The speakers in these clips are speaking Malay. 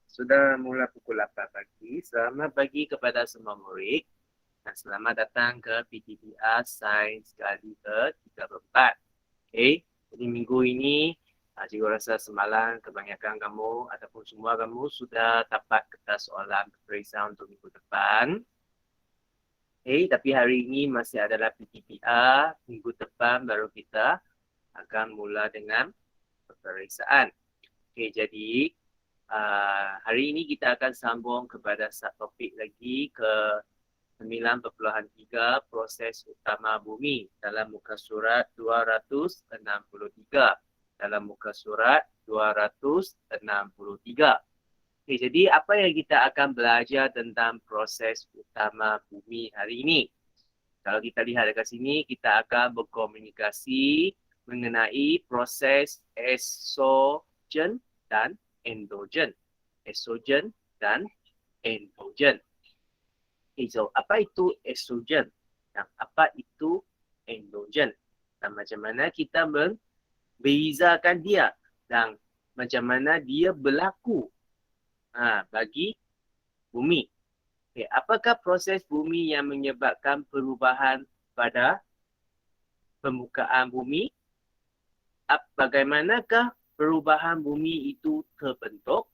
Sudah mula pukul 8 pagi. Selamat pagi kepada semua murid. Dan selamat datang ke PTPR Sains kali ke-34. Okay. Jadi minggu ini, cikgu rasa semalam kebanyakan kamu ataupun semua kamu sudah dapat kertas soalan periksa untuk minggu depan. Okay. Tapi hari ini masih adalah PTPR. Minggu depan baru kita akan mula dengan peperiksaan. Okay. Jadi hari ini kita akan sambung kepada subtopik lagi ke 9.3 proses utama bumi dalam muka surat 263. Dalam muka surat 263. Okay, jadi apa yang kita akan belajar tentang proses utama bumi hari ini? Kalau kita lihat dekat sini, kita akan berkomunikasi mengenai proses estrogen dan endogen. Estrogen dan endogen. Okay, so apa itu estrogen dan apa itu endogen? Dan macam mana kita membezakan dia dan macam mana dia berlaku bagi bumi. Okay, apakah proses bumi yang menyebabkan perubahan pada permukaan bumi? Bagaimanakah perubahan bumi itu terbentuk?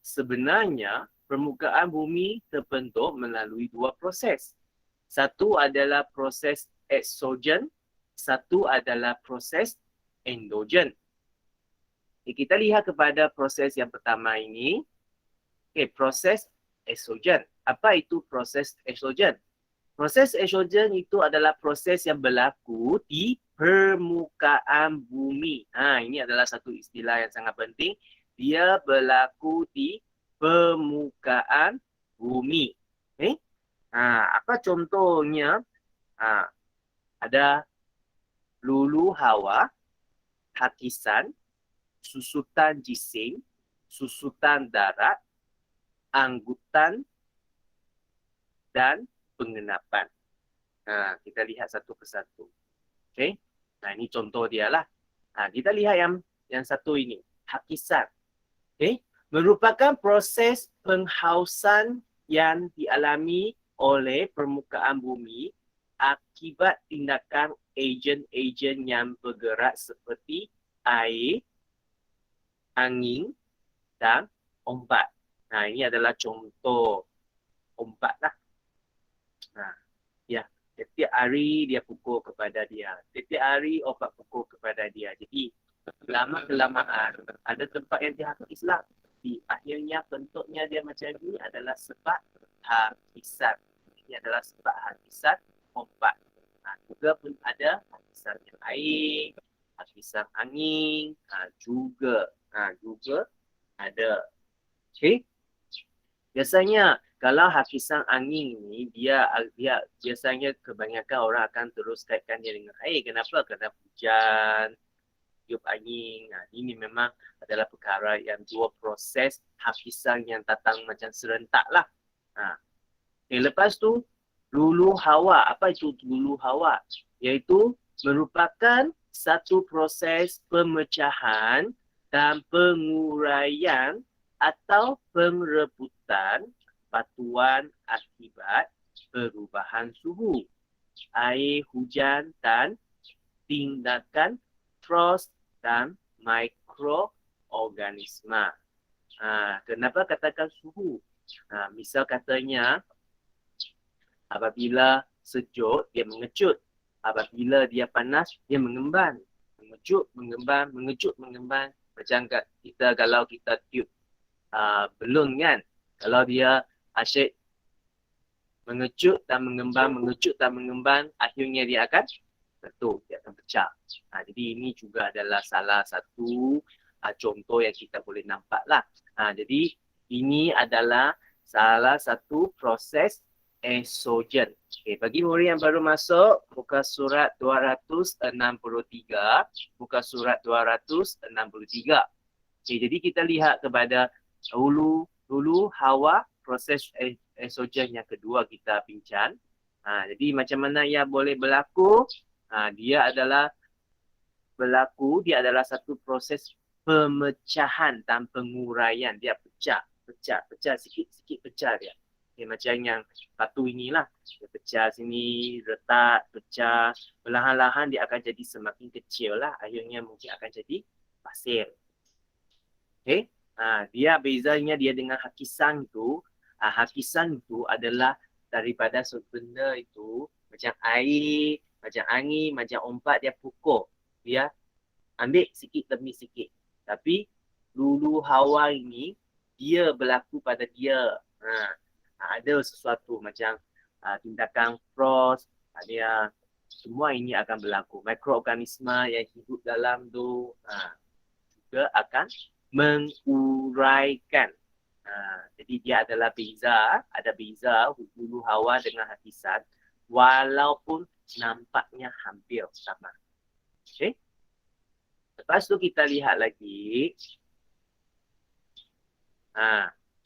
Sebenarnya, permukaan bumi terbentuk melalui dua proses. Satu adalah proses eksogen, satu adalah proses endogen. Kita lihat kepada proses yang pertama ini. Proses eksogen. Apa itu proses eksogen? Proses eksogen itu adalah proses yang berlaku di permukaan bumi. Ini adalah satu istilah yang sangat penting. Dia berlaku di permukaan bumi. Apa contohnya? Ada lulu hawa, hakisan, susutan jising, susutan darat, anggutan, dan pengenapan. Kita lihat satu persatu. Okay? Ini contoh dia lah. Kita lihat yang satu ini. Hakisan. Okay? Merupakan proses penghausan yang dialami oleh permukaan bumi akibat tindakan ejen-ejen yang bergerak seperti air, angin, dan ombak. Ini adalah contoh ombak lah. Setiap hari dia pukul kepada dia. Setiap hari obat pukul kepada dia. Jadi, lama-kelamaan ada tempat yang dihakis lah. Di akhirnya bentuknya dia macam ni adalah sebab hakisan. Ini adalah sebab hakisan obat. Juga pun ada hakisan yang air, hakisan angin, juga ada. Okay? Biasanya kalau hakisan angin ni dia biasanya kebanyakan orang akan terus kaitkan dia dengan air. Kenapa? Kerana hujan, tiup angin. Ini memang adalah perkara yang dua proses hakisan yang datang macam serentak lah. Lepas tu lulu hawa. Apa itu lulu hawa? Iaitu merupakan satu proses pemecahan dan penguraian atau penrebutan batuan akibat perubahan suhu, air hujan dan tindakan frost dan mikroorganisma. Kenapa katakan suhu? Misal katanya apabila sejuk dia mengecut, apabila dia panas dia mengemban, mengecut, mengemban, mengecut, mengemban. Macam kita kalau kita tiup belum kan, kalau dia asyik mengecut dan mengemban, mengecut dan mengemban, akhirnya dia akan jatuh, dia akan pecah. Jadi ini juga adalah salah satu contoh yang kita boleh nampak lah. Jadi ini adalah salah satu proses estrogen. Bagi murid yang baru masuk, muka surat 263, muka surat 263. Jadi kita lihat kepada hulu hawa, proses estrogen yang kedua kita bincang. Jadi macam mana ia boleh berlaku? Dia adalah satu proses pemecahan dan penguraian. Dia pecah sikit-sikit pecah dia. Okay, macam yang batu inilah. Dia pecah sini, retak, pecah. Perlahan-lahan dia akan jadi semakin kecil lah. Akhirnya mungkin akan jadi pasir. Okay. Dia bezanya dia dengan hakisan tu. Hakisan tu adalah daripada benda itu macam air, macam angin, macam ombak dia pukul. Dia ambil sikit demi sikit. Tapi lulu hawa ini dia berlaku pada dia. Ada sesuatu macam tindakan frost, dia semua ini akan berlaku. Mikroorganisma yang hidup dalam tu juga akan menguraikan. Jadi dia adalah beza, ada beza hulu hawa dengan hakisan walaupun nampaknya hampir sama. Okay? Lepas tu kita lihat lagi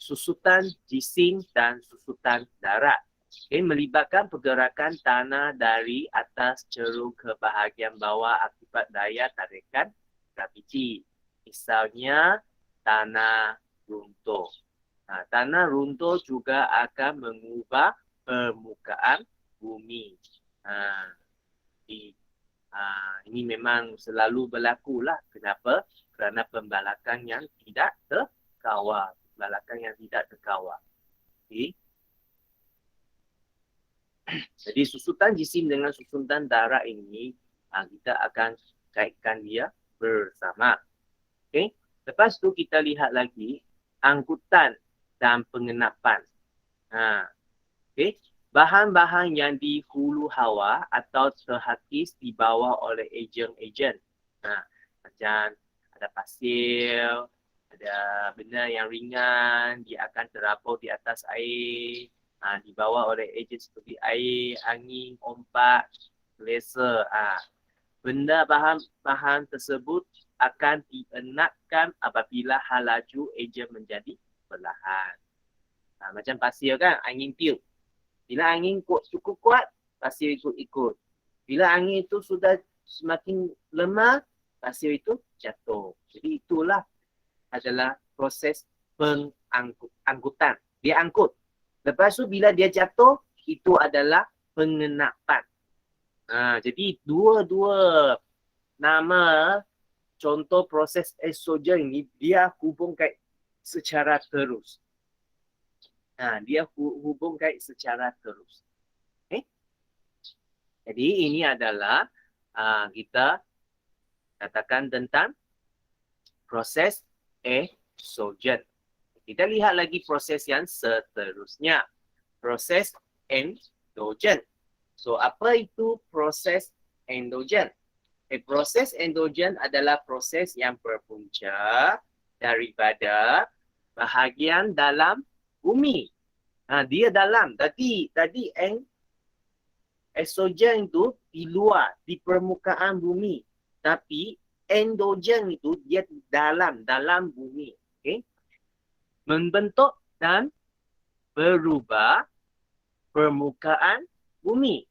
susutan jisim dan susutan darat. Okay, melibatkan pergerakan tanah dari atas ceruk ke bahagian bawah akibat daya tarikan graviti. Misalnya tanah runtuh. Tanah runtuh juga akan mengubah permukaan bumi. Ini memang selalu berlaku lah. Kenapa? Kerana pembalakan yang tidak terkawal. Okay. Jadi susutan jisim dengan susutan darat ini kita akan kaitkan dia bersama. Okay. Lepas tu kita lihat lagi angkutan dan pengenapan. Okay. Bahan-bahan yang di hulu hawa atau terhakis dibawa oleh ejen-ejen. Macam ada pasir, ada benda yang ringan, dia akan terapau di atas air, dibawa oleh ejen seperti air, angin, ombak, laser. Benda bahan-bahan tersebut akan dienakkan apabila hal laju ejen menjadi perlahan. Macam pasir kan, angin tiup. Bila angin cukup kuat, pasir ikut-ikut. Bila angin itu sudah semakin lemah, pasir itu jatuh. Jadi itulah adalah proses pengangkutan. Dia angkut. Lepas tu bila dia jatuh, itu adalah pengenapan. Jadi dua-dua nama contoh proses estrogen ini dia hubungkan secara terus. Dia hubungkan secara terus. Okay? Jadi ini adalah kita katakan tentang proses estrogen. Kita lihat lagi proses yang seterusnya. Proses endogen. So apa itu proses endogen? Proses endogen adalah proses yang berpunca daripada bahagian dalam bumi. Dia dalam. Tadi estrogen itu di luar, di permukaan bumi. Tapi endogen itu dia dalam bumi. Okay? Membentuk dan berubah permukaan bumi.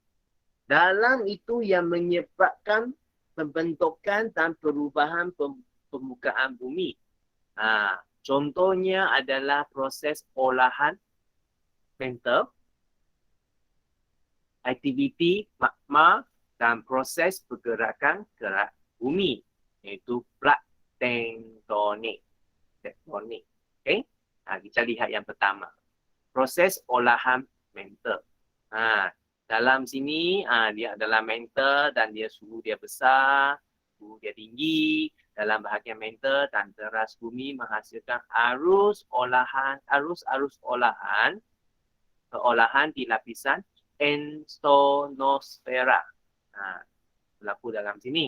Dalam itu yang menyebabkan pembentukan dan perubahan permukaan bumi. Contohnya adalah proses olahan mantle, aktiviti magma dan proses pergerakan gerak bumi, iaitu plak tektonik. Okay? Kita lihat yang pertama. Proses olahan mantle. Dalam sini dia adalah mantle dan dia suhu dia besar, suhu dia tinggi. Dalam bahagian mantle dan teras bumi menghasilkan arus olahan di lapisan enstonosfera. Berlaku dalam sini.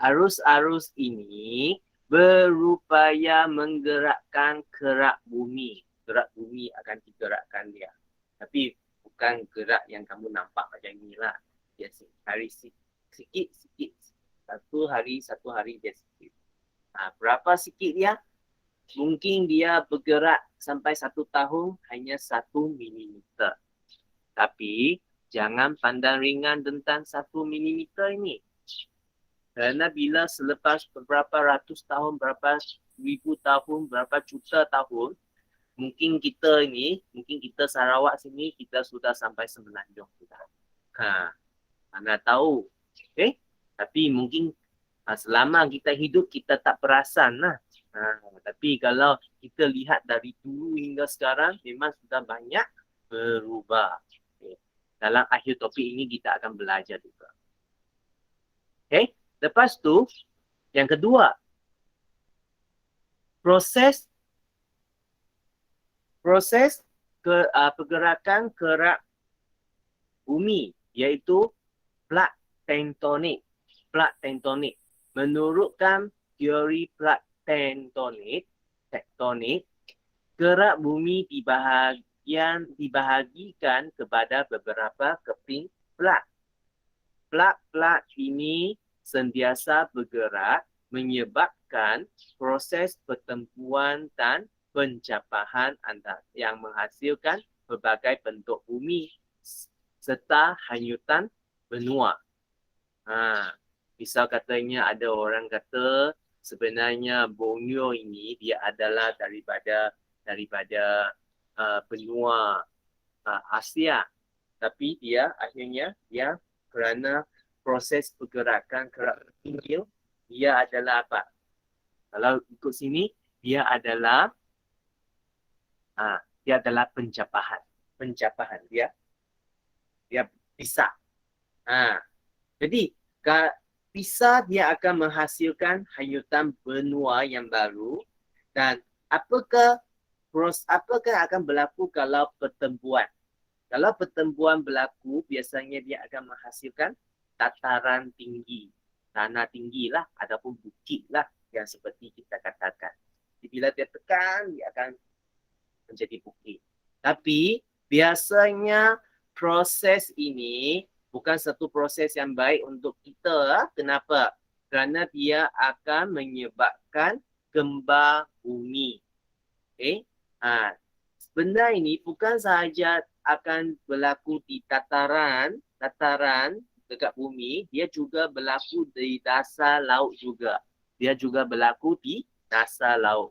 Arus-arus ini berupaya menggerakkan kerak bumi. Gerak bumi akan digerakkan dia. Tapi bukan gerak yang kamu nampak macam inilah. Dia hari sikit-sikit. Satu hari dia sikit. Berapa sikit dia? Mungkin dia bergerak sampai 1 tahun hanya 1 milimeter. Tapi jangan pandang ringan tentang 1 milimeter ini. Kerana bila selepas beberapa ratus tahun, berapa ribu tahun, berapa juta tahun, mungkin kita Sarawak sini, kita sudah sampai Semenanjung sudah. Anda tahu. Okay? Tapi mungkin selama kita hidup, kita tak perasan lah. Tapi kalau kita lihat dari dulu hingga sekarang, memang sudah banyak berubah. Okay. Dalam akhir topik ini, kita akan belajar juga. Okay? Lepas tu, yang kedua, proses pergerakan kerak bumi, iaitu plak tektonik. Plak tektonik. Menurutkan teori plak tektonik, kerak bumi dibahagikan kepada beberapa keping plak. Plak-plak ini sentiasa bergerak menyebabkan proses pertempuran dan pencapahan yang menghasilkan berbagai bentuk bumi serta hanyutan benua. Misal katanya ada orang kata sebenarnya Borneo ini dia adalah daripada benua Asia, tapi dia akhirnya kerana proses pergerakan kerak tinggi, dia adalah apa? Kalau ikut sini, dia adalah pencapahan. Dia pisah. Jadi, pisah dia akan menghasilkan hanyutan benua yang baru. Dan apakah akan berlaku kalau pertempuran? Kalau pertempuran berlaku, biasanya dia akan menghasilkan dataran tinggi, tanah tinggi lah, ataupun bukit lah yang seperti kita katakan. Jadi bila dia tekan, dia akan menjadi bukit. Tapi biasanya proses ini bukan satu proses yang baik untuk kita. Kenapa? Kerana dia akan menyebabkan gempa bumi. Okay? Benda ini bukan sahaja akan berlaku di dataran dekat bumi, dia juga berlaku di dasar laut juga. Dia juga berlaku di dasar laut.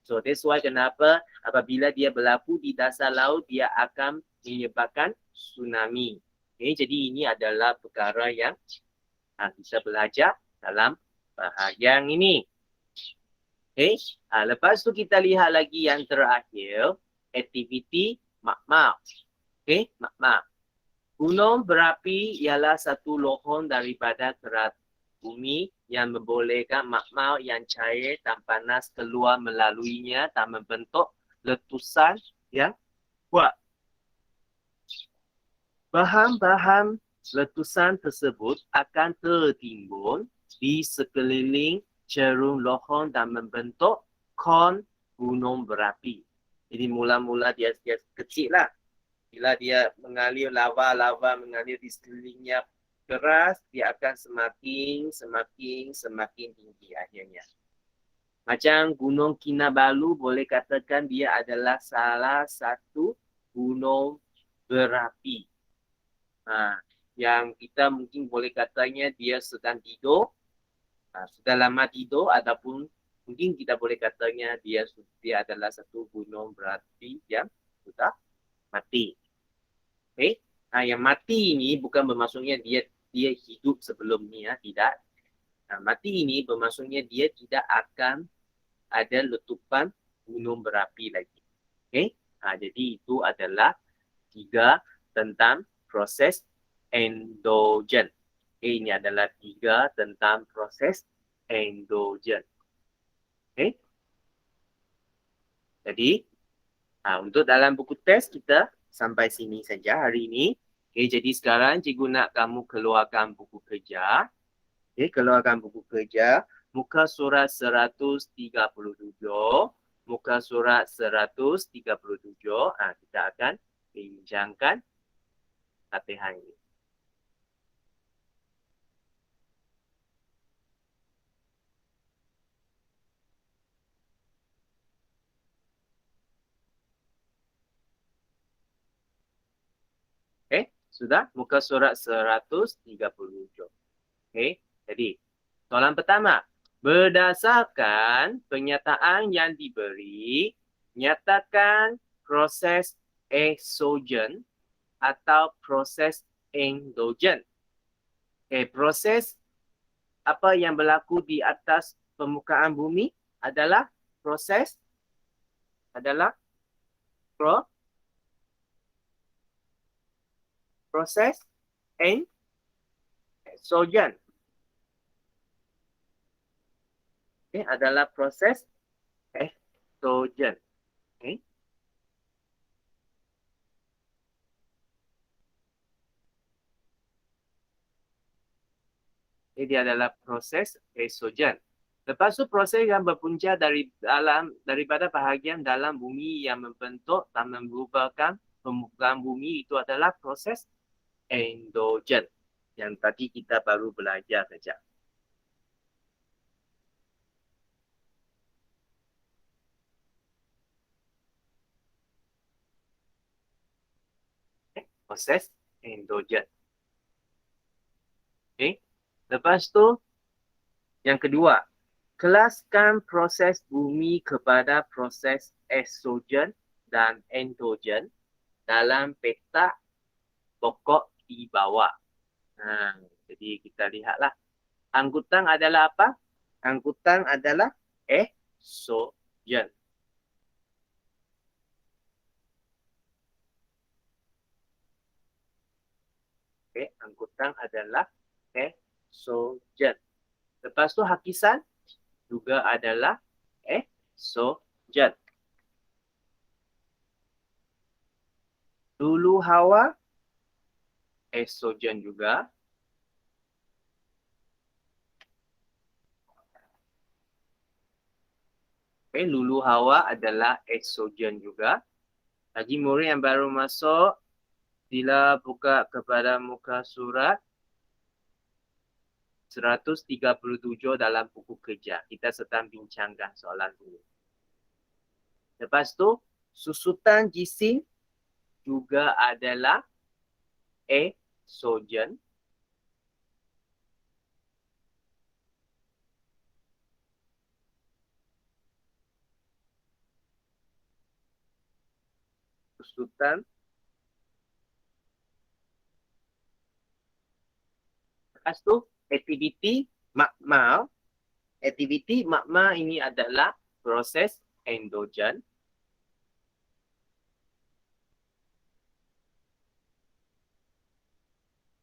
So that's why kenapa apabila dia berlaku di dasar laut, dia akan menyebabkan tsunami. Okay, jadi ini adalah perkara yang kita belajar dalam bahagian ini. Okay, lepas tu kita lihat lagi yang terakhir, aktiviti magma. Okay, magma. Gunung berapi ialah satu lohon daripada kerak bumi yang membolehkan magma yang cair dan panas keluar melaluinya dan membentuk letusan yang kuat. Bahan-bahan letusan tersebut akan tertimbun di sekeliling cerung lohon dan membentuk kon gunung berapi. Jadi mula-mula dia kecil lah. Bila dia mengalir lava mengalir di sekelilingnya keras, dia akan semakin tinggi akhirnya. Macam Gunung Kinabalu, boleh katakan dia adalah salah satu gunung berapi. Yang kita mungkin boleh katanya dia sedang tidur, sudah lama tidur, ataupun mungkin kita boleh katanya dia adalah satu gunung berapi yang sudah mati. Okay? Yang mati ini bukan bermaksudnya dia hidup sebelum ni, tidak. Mati ini bermaksudnya dia tidak akan ada letupan gunung berapi lagi. Okay? Jadi itu adalah 3 tentang proses endogen. Okay? Ini adalah 3 tentang proses endogen. Okay? Jadi untuk dalam buku test kita sampai sini saja hari ini. Okay, jadi sekarang cikgu nak kamu keluarkan buku kerja. Okay, keluarkan buku kerja. Muka surat 137. Muka surat 137. Kita akan bincangkan latihan ini. Okay, sudah? Muka surat 137. Okay, jadi Soalan pertama. Berdasarkan pernyataan yang diberi, nyatakan proses eksogen atau proses endogen. Proses apa yang berlaku di atas permukaan bumi adalah proses proses eksogen. Adalah proses eksogen. Dia adalah proses eksogen. Lepas tu proses yang berpunca daripada bahagian dalam bumi yang membentuk dan memberubahkan permukaan bumi itu adalah proses endogen. Yang tadi kita baru belajar saja. Proses endogen. Lepas tu, yang kedua, kelaskan proses bumi kepada proses eksogen dan endogen dalam petak pokok di bawah. Jadi kita lihatlah. Angkutan adalah apa? Angkutan adalah eksogen. Angkutan adalah eksogen. Lepas tu hakisan juga adalah eksogen. Lulu hawa eksogen juga. Lulu hawa adalah eksogen juga. Bagi murid yang baru masuk, sila buka kepada muka surat 137 dalam buku kerja. Kita sedang bincangkan soalan ini. Lepas tu, susutan jisim juga adalah eksogen. Susutan. Lepas tu, aktiviti magma. Aktiviti magma ini adalah proses endogen.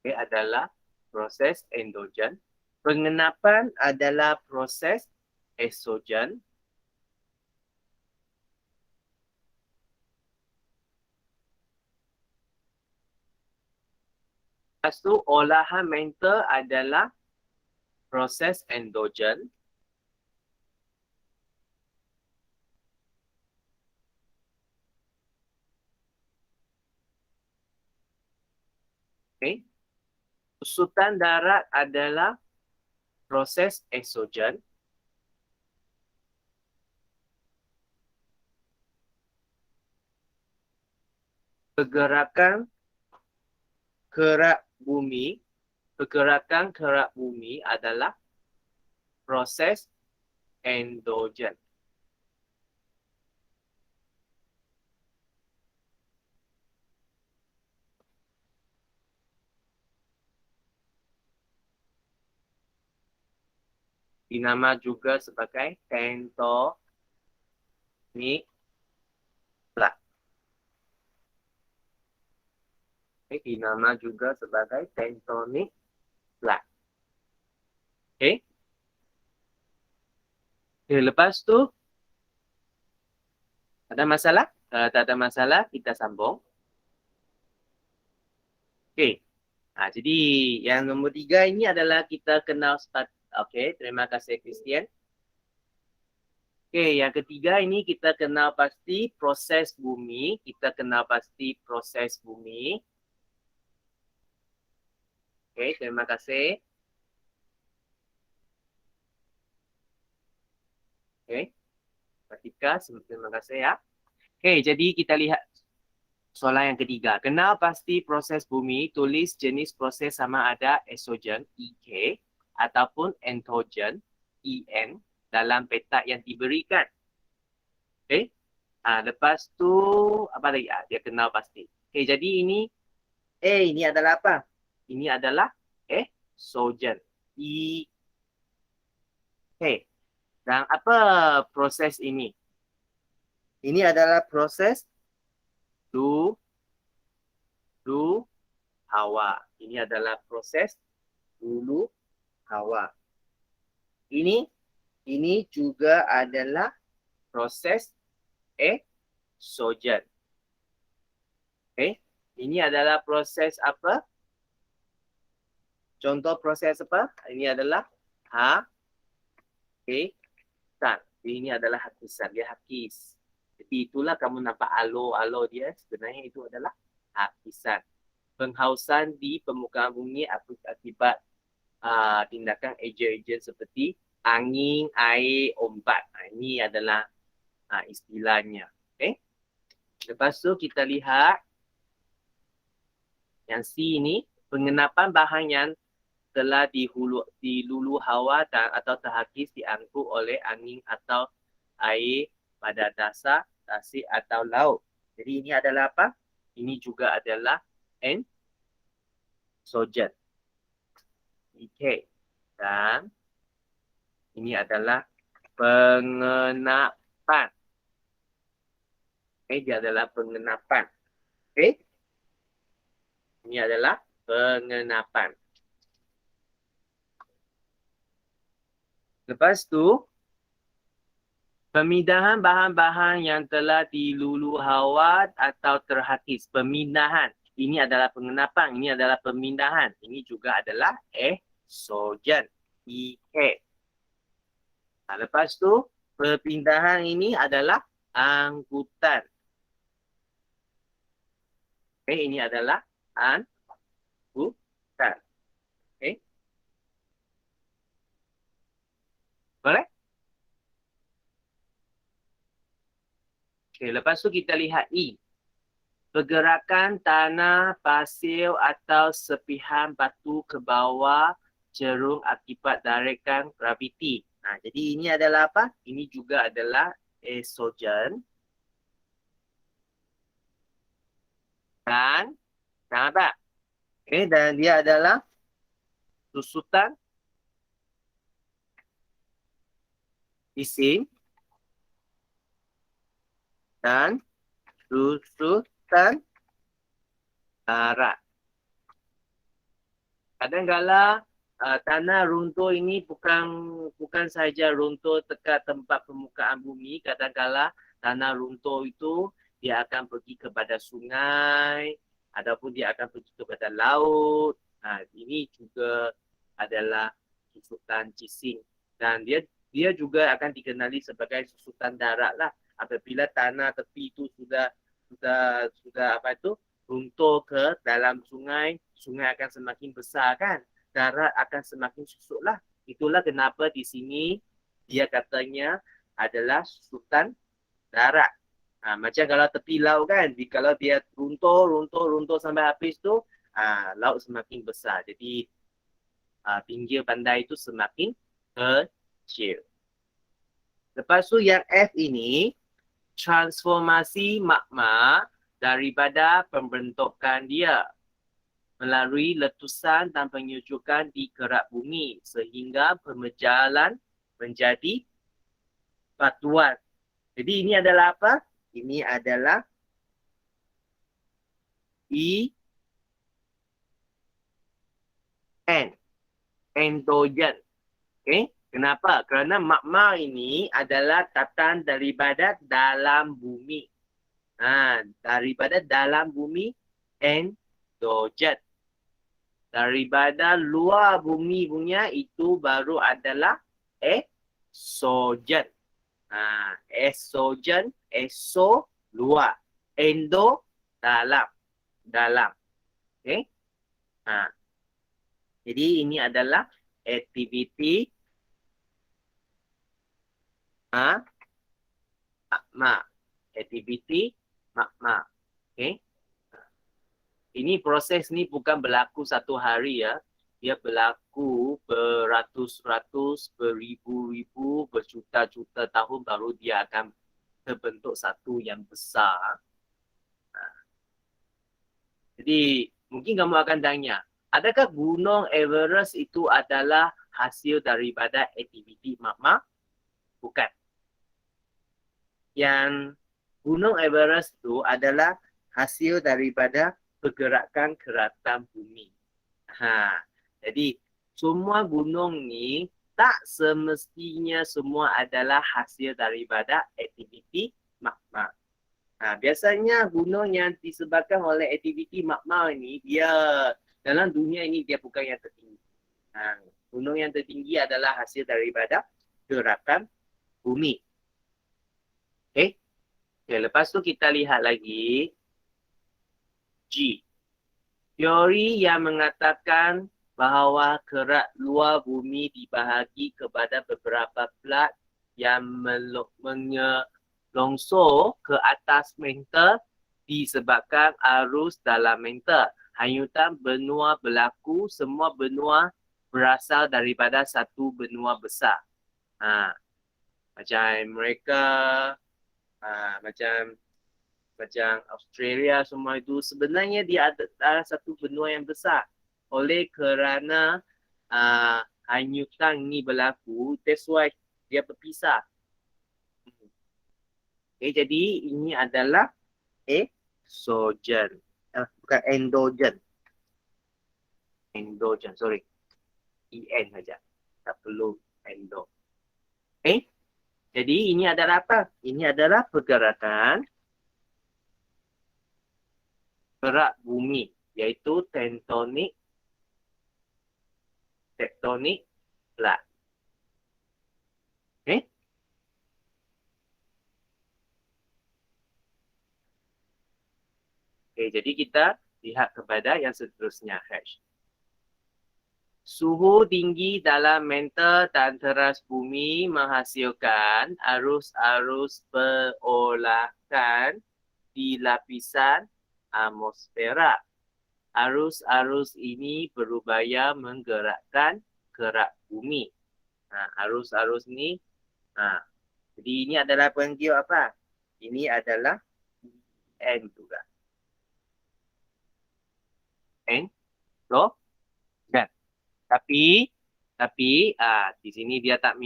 Adalah proses endogen. Pengenapan adalah proses eksogen. Lepas tu, olahan mental adalah proses endogen. Usutan darat adalah proses eksogen. Pergerakan kerak bumi adalah proses endogen. Dinama juga sebagai tektonik plak. Dinama juga sebagai tektonik plak. Lepas tu, ada masalah? Kalau tak ada masalah, kita sambung. Jadi yang nombor 3 ini adalah kita kenal start. Terima kasih Christian. Yang ketiga ini kita kenal pasti proses bumi. Terima kasih. Pratika, terima kasih ya. Jadi kita lihat soalan yang ketiga. Kenal pasti proses bumi, tulis jenis proses sama ada eksogen, EK, ataupun entogen, EN, dalam petak yang diberikan. Okay. Lepas tu, apa lagi? Dia kenal pasti. Okay, jadi ini adalah apa? Ini adalah estrogen. Okay. Dan apa proses ini? Ini adalah proses dulu hawa. Ini adalah proses dulu hawa. Ini juga adalah proses estrogen. Okay. Ini adalah proses apa? Contoh proses apa? Ini adalah hakisan. Ini adalah hakisan. Dia hakis. Jadi itulah kamu nampak alo-alo dia. Sebenarnya itu adalah hakisan. Penghausan di permukaan bumi akibat tindakan ejen-ejen seperti angin, air, ombak. Ini adalah istilahnya. Okay. Lepas tu kita lihat yang C ini, pengenapan bahan yang telah dilulu hawa atau terhakis diangkut oleh angin atau air pada dasar tasik atau laut. Jadi ini adalah apa? Ini juga adalah estrogen. Okay. Dan ini adalah pengenapan. Okay, dia adalah pengenapan. Okay. Ini adalah pengenapan. Lepas tu, pemindahan bahan-bahan yang telah dilulu hawa atau terhakis. Pemindahan. Ini adalah pengenapan. Ini adalah pemindahan. Ini juga adalah estrogen. Lepas tu, perpindahan ini adalah angkutan. Okay, ini adalah angkutan. Okay. Boleh? Okay, lepas tu kita lihat E. Pergerakan tanah, pasir atau sepihan batu ke bawah cerung akibat tarikan graviti. Jadi ini adalah apa? Ini juga adalah estrogen. Dan apa? Okay, dan dia adalah susutan isim dan susutan darat. Kadang-kadang tanah runtuh ini bukan sahaja runtuh dekat tempat permukaan bumi. Kadang-kadang tanah runtuh itu dia akan pergi kepada sungai ataupun dia akan pergi kepada laut. Ini juga adalah susutan cising. Dan dia juga akan dikenali sebagai susutan darat lah. Apabila tanah tepi itu sudah runtuh ke dalam sungai, sungai akan semakin besar kan? Darat akan semakin susut lah. Itulah kenapa di sini dia katanya adalah susutan darat. Macam kalau tepi laut kan, kalau dia runtuh sampai habis tu, laut semakin besar. Jadi pinggir bandar itu semakin kecil. Lepas tu yang F ini, transformasi magma daripada pembentukan dia melalui letusan dan penyusukan di kerak bumi sehingga berjalan menjadi batuan. Jadi ini adalah apa? Ini adalah endogen. Okay? Kenapa? Kerana magma ini adalah tatan daripada dalam bumi. Daripada dalam bumi, endogen. Daripada luar bumi punya itu baru adalah exogen. Exogen, exo luar, endo dalam. Okay? Jadi ini adalah aktiviti magma. Aktiviti magma. Okay? Ini proses ni bukan berlaku satu hari ya. dia berlaku beratus-ratus, beribu-ribu, berjuta-juta tahun baru dia akan terbentuk satu yang besar. Jadi mungkin kamu akan tanya, adakah Gunung Everest itu adalah hasil daripada aktiviti magma? Bukan. Yang Gunung Everest itu adalah hasil daripada pergerakan keratan bumi. Jadi semua gunung ni tak semestinya semua adalah hasil daripada aktiviti magma. Biasanya gunung yang disebabkan oleh aktiviti magma ini, dia dalam dunia ini dia bukan yang tertinggi. Gunung yang tertinggi adalah hasil daripada gerakan bumi. Okay, lepas tu kita lihat lagi G. Teori yang mengatakan bahawa kerak luar bumi dibahagi kepada beberapa plat yang longsor ke atas mantle disebabkan arus dalam mantle. Hanyutan benua berlaku, semua benua berasal daripada satu benua besar. Macam mereka, macam Australia semua itu sebenarnya dia ada satu benua yang besar. Oleh kerana hanyutan ni berlaku, that's why dia berpisah. Okay, jadi ini adalah exogen. Bukan endogen. Endogen, sorry. En saja. Tak perlu endo. Okay. Jadi ini adalah apa? Ini adalah pergerakan gerak bumi, iaitu tectonic plate. Okay. Okay, jadi kita lihat kepada yang seterusnya. H. Suhu tinggi dalam mantle dan teras bumi menghasilkan arus-arus perolahan di lapisan atmosfera. Arus-arus ini berupaya menggerakkan kerak bumi. Arus-arus ni, jadi ini adalah panggil apa? Ini adalah N juga. N, loh, dan. Tapi di sini dia tak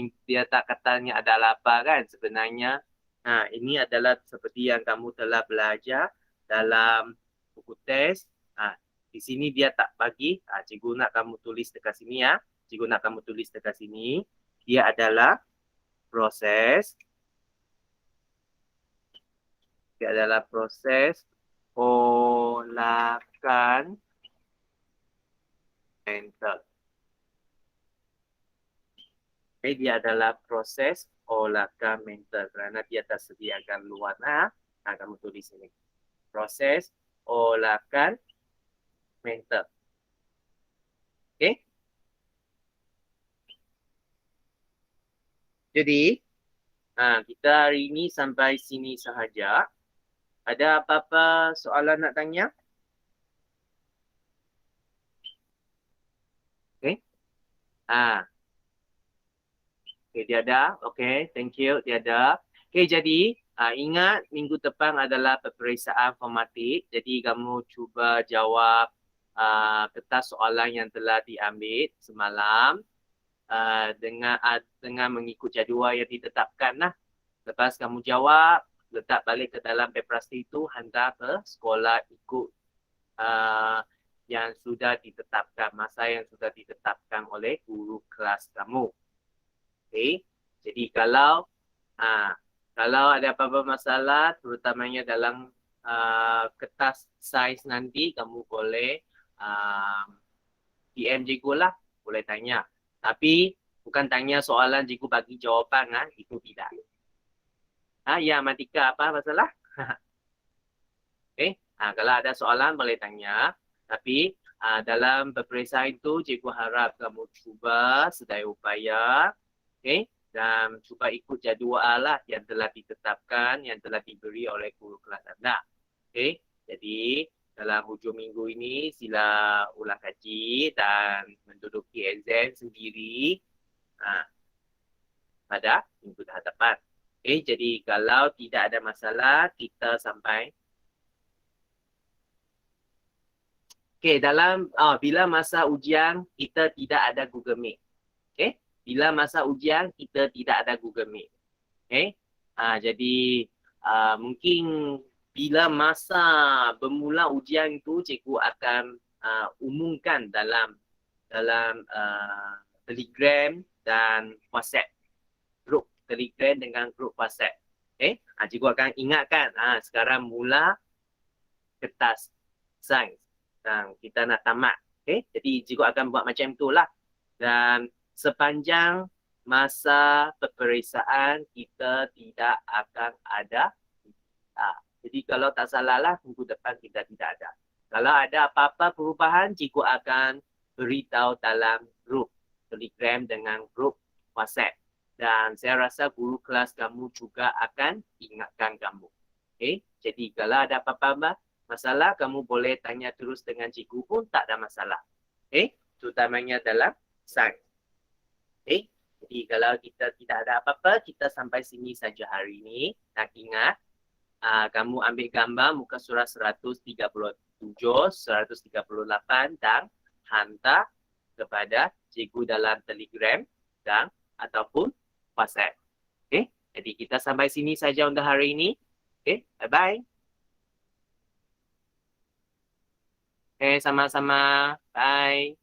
katanya adalah apa kan sebenarnya. Ini adalah seperti yang kamu telah belajar dalam buku test. Di sini dia tak bagi. Cikgu nak kamu tulis dekat sini ya. Cikgu nak kamu tulis dekat sini. Dia adalah proses. Dia adalah proses olakan mantle. Okay, dia adalah proses olakan mantle kerana dia tersediakan luarna. Kamu tulis ini. Proses olakan mantle. Okay. Jadi, kita hari ini sampai sini sahaja. Ada apa-apa soalan nak tanya? Okay. Okay, tiada. Okay, thank you. Tiada. Okay, jadi ingat minggu depan adalah peperiksaan formatik. Jadi kamu cuba jawab kertas soalan yang telah diambil semalam dengan mengikut jadual yang ditetapkan lah. Lepas kamu jawab, letak balik ke dalam paperasi itu, hantar ke sekolah ikut yang sudah ditetapkan, masa yang sudah ditetapkan oleh guru kelas kamu. Okay. Jadi kalau ada apa-apa masalah, terutamanya dalam kertas saiz nanti, kamu boleh DM cikgu lah, boleh tanya. Tapi bukan tanya soalan cikgu bagi jawapan, itu tidak. Ya, Matika, apa masalah? Okay. Kalau ada soalan boleh tanya. Tapi dalam peperiksaan itu, cikgu harap kamu cuba sedaya upaya. Okay. Dan cuba ikut jadual lah yang telah ditetapkan, yang telah diberi oleh guru kelas anda. Okay. Jadi dalam hujung minggu ini sila ulang kaji dan menduduki exam sendiri pada minggu hadapan. Jadi kalau tidak ada masalah, kita sampai dalam bila masa ujian kita tidak ada Google Meet. Bila masa ujian kita tidak ada Google Meet. Jadi mungkin bila masa bermula ujian itu cikgu akan umumkan dalam Telegram dan WhatsApp. Grup Telegram dengan grup WhatsApp. Cikgu akan ingatkan sekarang mula kertas sains dan kita nak tamat. Jadi cikgu akan buat macam itulah. Dan sepanjang masa peperiksaan kita tidak akan ada. Jadi kalau tak salah lah minggu depan kita tidak ada. Kalau ada apa-apa perubahan, cikgu akan beritahu dalam grup Telegram dengan grup WhatsApp. Dan saya rasa guru kelas kamu juga akan ingatkan kamu. Jadi kalau ada apa-apa masalah, kamu boleh tanya terus dengan cikgu pun tak ada masalah. Terutamanya dalam sains. Jadi kalau kita tidak ada apa-apa, kita sampai sini saja hari ini. Dan ingat, kamu ambil gambar muka surat 137, 138 dan hantar kepada cikgu dalam Telegram dan ataupun WhatsApp. Jadi kita sampai sini saja untuk hari ini. Bye-bye. Sama-sama. Bye.